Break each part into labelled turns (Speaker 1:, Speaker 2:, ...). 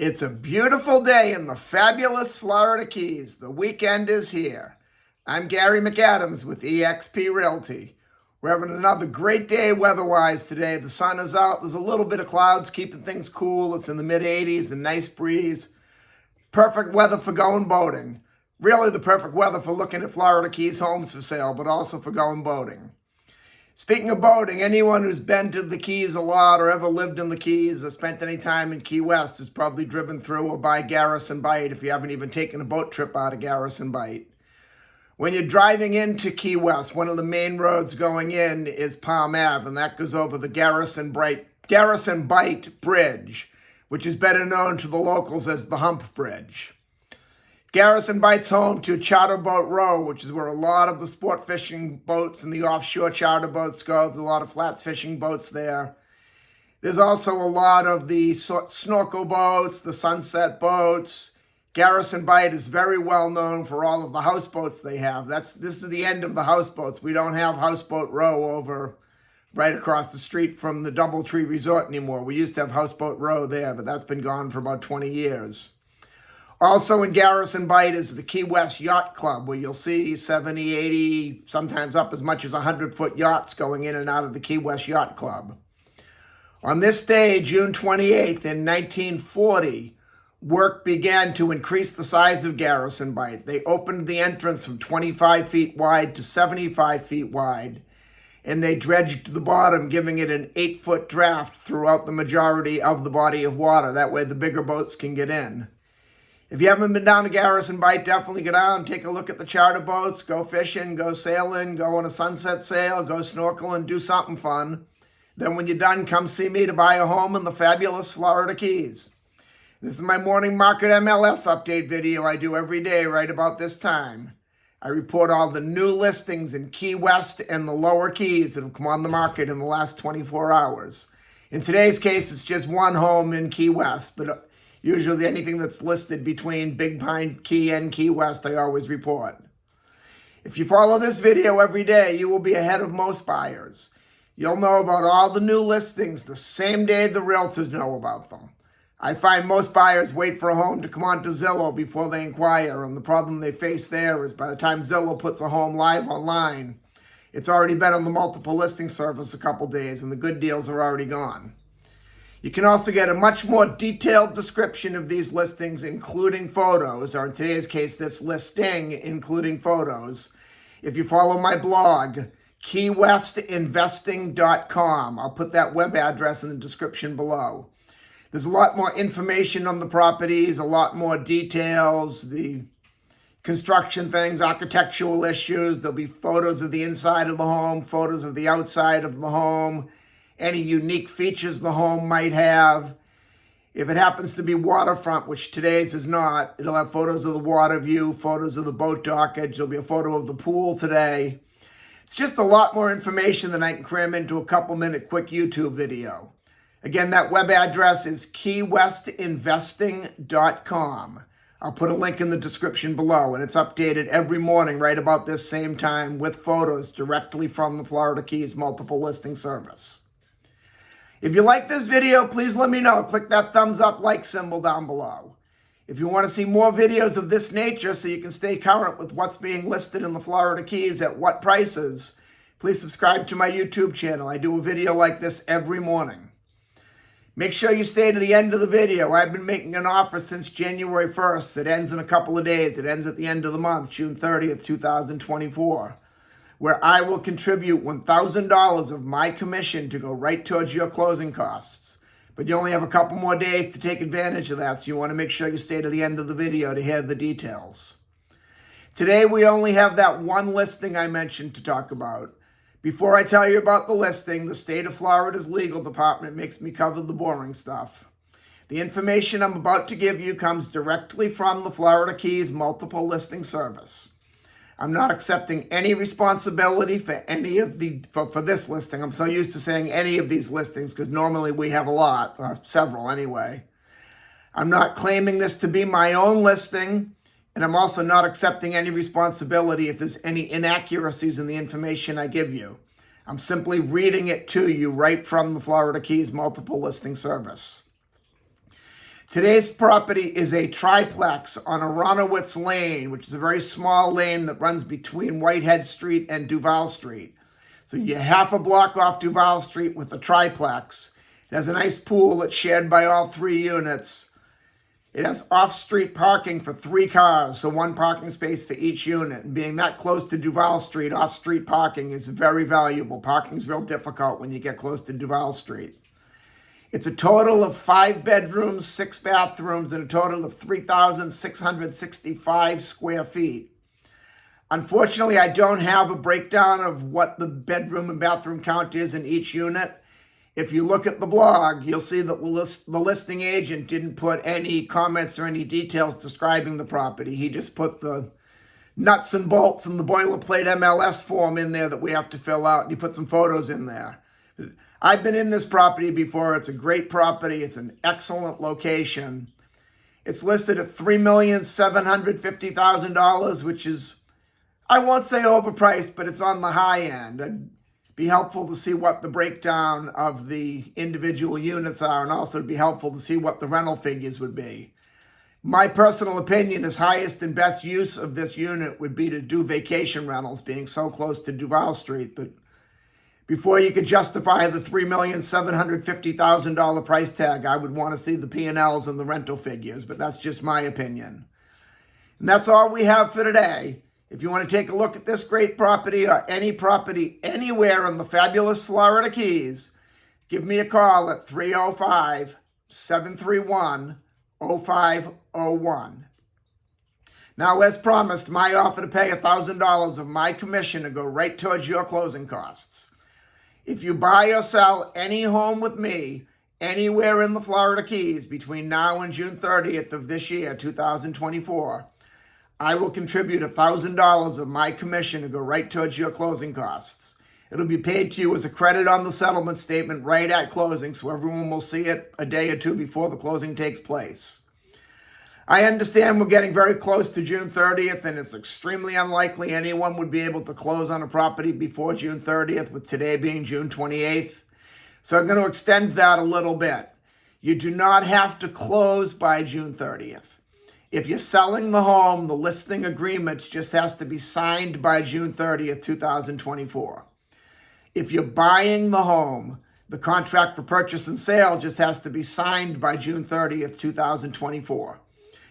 Speaker 1: It's a beautiful day in the fabulous Florida Keys. The weekend is here. I'm Gary McAdams with eXp Realty. We're having another great day weather-wise today. The sun is out. There's a little bit of clouds keeping things cool. It's in the mid-80s, a nice breeze. Perfect weather for going boating. Really the perfect weather for looking at Florida Keys homes for sale, but also for going boating. Speaking of boating, anyone who's been to the Keys a lot or ever lived in the Keys or spent any time in Key West has probably driven through or by Garrison Bight if you haven't even taken a boat trip out of Garrison Bight. When you're driving into Key West, one of the main roads going in is Palm Ave, and that goes over the Garrison Bight Bridge, which is better known to the locals as the Hump Bridge. Garrison Bight's home to Charter Boat Row, which is where a lot of the sport fishing boats and the offshore charter boats go. There's a lot of flats fishing boats there. There's also a lot of the snorkel boats, the sunset boats. Garrison Bight is very well known for all of the houseboats they have. This is the end of the houseboats. We don't have Houseboat Row over right across the street from the Doubletree Resort anymore. We used to have Houseboat Row there, but that's been gone for about 20 years. Also in Garrison Bight is the Key West Yacht Club, where you'll see 70, 80, sometimes up as much as 100-foot yachts going in and out of the Key West Yacht Club. On this day, June 28th in 1940, work began to increase the size of Garrison Bight. They opened the entrance from 25 feet wide to 75 feet wide, and they dredged the bottom, giving it an 8-foot draft throughout the majority of the body of water. That way the bigger boats can get in. If you haven't been down to Garrison Bight, definitely get out and take a look at the charter boats, go fishing, go sailing, go on a sunset sail, go snorkeling, do something fun. Then when you're done, come see me to buy a home in the fabulous Florida Keys. This is my morning market MLS update video I do every day right about this time. I report all the new listings in Key West and the lower Keys that have come on the market in the last 24 hours. In today's case, it's just one home in Key West, but usually anything that's listed between Big Pine Key and Key West, I always report. If you follow this video every day, you will be ahead of most buyers. You'll know about all the new listings the same day the realtors know about them. I find most buyers wait for a home to come onto Zillow before they inquire, and the problem they face there is by the time Zillow puts a home live online, it's already been on the multiple listing service a couple days and the good deals are already gone. You can also get a much more detailed description of these listings, including photos, or in today's case, this listing, including photos, if you follow my blog, keywestinvesting.com. I'll put that web address in the description below. There's a lot more information on the properties, a lot more details, the construction things, architectural issues. There'll be photos of the inside of the home, photos of the outside of the home, any unique features the home might have. If it happens to be waterfront, which today's is not, it'll have photos of the water view, photos of the boat dockage. There'll be a photo of the pool today. It's just a lot more information than I can cram into a couple-minute quick YouTube video. Again, that web address is keywestinvesting.com. I'll put a link in the description below, and it's updated every morning right about this same time with photos directly from the Florida Keys multiple listing service. If you like this video, please let me know. Click that thumbs up like symbol down below. If you want to see more videos of this nature so you can stay current with what's being listed in the Florida Keys at what prices, please subscribe to my YouTube channel. I do a video like this every morning. Make sure you stay to the end of the video. I've been making an offer since January 1st. It ends in a couple of days. It ends at the end of the month, June 30th, 2024. Where I will contribute $1,000 of my commission to go right towards your closing costs. But you only have a couple more days to take advantage of that, so you want to make sure you stay to the end of the video to hear the details. Today, we only have that one listing I mentioned to talk about. Before I tell you about the listing, the state of Florida's legal department makes me cover the boring stuff. The information I'm about to give you comes directly from the Florida Keys multiple listing service. I'm not accepting any responsibility for any of for this listing. I'm so used to saying any of these listings because normally we have a lot, or several anyway. I'm not claiming this to be my own listing, and I'm also not accepting any responsibility if there's any inaccuracies in the information I give you. I'm simply reading it to you right from the Florida Keys multiple listing service. Today's property is a triplex on Aronowitz Lane, which is a very small lane that runs between Whitehead Street and Duval Street. So you're half a block off Duval Street with a triplex. It has a nice pool that's shared by all 3 units. It has off-street parking for 3 cars, so 1 parking space for each unit. And being that close to Duval Street, off-street parking is very valuable. Parking's real difficult when you get close to Duval Street. It's a total of 5 bedrooms, 6 bathrooms, and a total of 3,665 square feet. Unfortunately, I don't have a breakdown of what the bedroom and bathroom count is in each unit. If you look at the blog, you'll see that the listing agent didn't put any comments or any details describing the property. He just put the nuts and bolts and the boilerplate MLS form in there that we have to fill out, and he put some photos in there. I've been in this property before. It's a great property. It's an excellent location. It's listed at $3,750,000, which is, I won't say overpriced, but it's on the high end. It'd be helpful to see what the breakdown of the individual units are, and also it'd be helpful to see what the rental figures would be. My personal opinion is highest and best use of this unit would be to do vacation rentals, being so close to Duval Street, but before you could justify the $3,750,000 price tag, I would want to see the P&Ls and the rental figures, but that's just my opinion. And that's all we have for today. If you want to take a look at this great property or any property anywhere in the fabulous Florida Keys, give me a call at 305-731-0501. Now, as promised, my offer to pay $1,000 of my commission to go right towards your closing costs. If you buy or sell any home with me anywhere in the Florida Keys between now and June 30th of this year, 2024, I will contribute $1,000 of my commission to go right towards your closing costs. It'll be paid to you as a credit on the settlement statement right at closing, so everyone will see it a day or 2 before the closing takes place. I understand we're getting very close to June 30th, and it's extremely unlikely anyone would be able to close on a property before June 30th, with today being June 28th. So I'm going to extend that a little bit. You do not have to close by June 30th. If you're selling the home, the listing agreement just has to be signed by June 30th, 2024. If you're buying the home, the contract for purchase and sale just has to be signed by June 30th, 2024.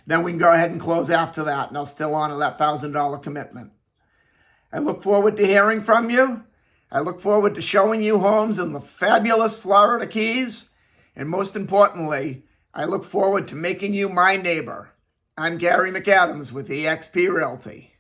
Speaker 1: Then we can go ahead and close after that, and I'll still honor that $1,000 commitment. I look forward to hearing from you. I look forward to showing you homes in the fabulous Florida Keys. And most importantly, I look forward to making you my neighbor. I'm Gary McAdams with eXp Realty.